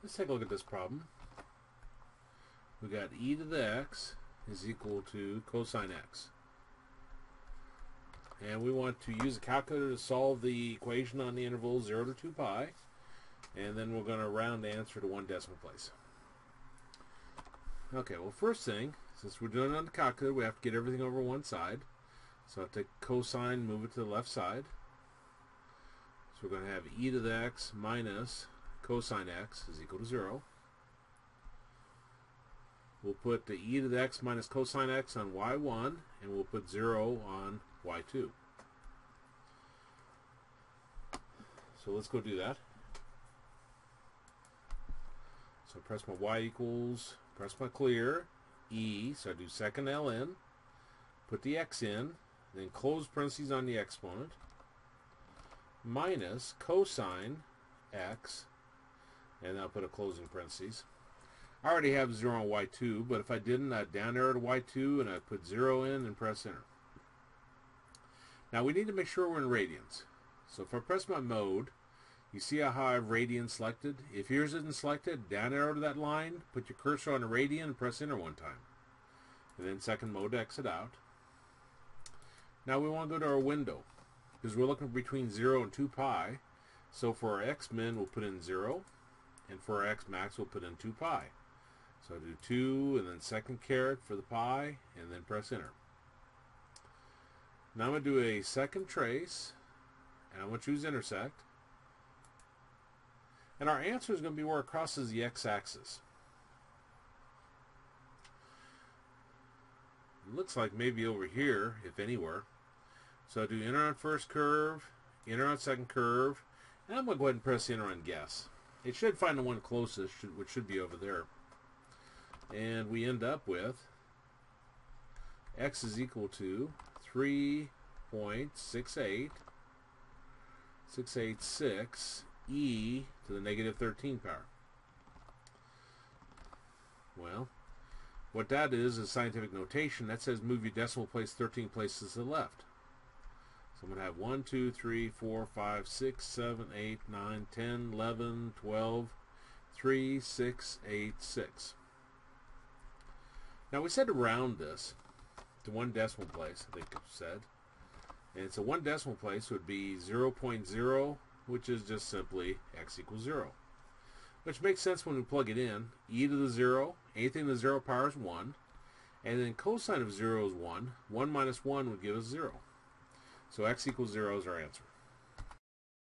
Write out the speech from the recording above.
Let's take a look at this problem. We got e to the x is equal to cosine x. And we want to use a calculator to solve the equation on the interval 0 to 2 pi. And then we're going to round the answer to 1 decimal place. Okay, well, first thing, since we're doing it on the calculator, we have to get everything over one side. So I'll take cosine, move it to the left side. So we're going to have e to the x minus cosine x is equal to 0. We'll put the e to the x minus cosine x on y1, and we'll put 0 on y2. So let's go do that. So press my y equals, press my clear, e, so I do second ln, put the x in, then close parentheses on the exponent, minus cosine x, and I'll put a closing parentheses. I already have 0 on y2, but if I didn't, I'd down arrow to y2 and I'd put 0 in and press enter. Now we need to make sure we're in radians. So if I press my mode, you see how I have radian selected? If yours isn't selected, down arrow to that line, put your cursor on the radian and press enter one time. And then second mode to exit out. Now we want to go to our window, because we're looking between 0 and 2 pi. So for our x min, we'll put in 0, and for our x max, we'll put in 2 pi. So I do 2, and then second caret for the pi, and then press enter. Now I'm going to do a second trace, and I'm going to choose intersect. And our answer is going to be where it crosses the x-axis. It looks like maybe over here, if anywhere. So I do enter on first curve, enter on second curve, and I'm going to go ahead and press enter on guess. It should find the one closest, which should be over there. And we end up with x is equal to 3.68686 e to the negative 13 power. Well, what that is scientific notation. That says move your decimal place 13 places to the left. So I'm going to have 1, 2, 3, 4, 5, 6, 7, 8, 9, 10, 11, 12, 3, 6, 8, 6. Now we said to round this to 1 decimal place, I think it said. And so 1 decimal place would be 0.0, which is just simply x equals 0. Which makes sense when we plug it in. E to the 0, anything to the 0 power is 1. And then cosine of 0 is 1. 1 minus 1 would give us 0. So x equals 0 is our answer.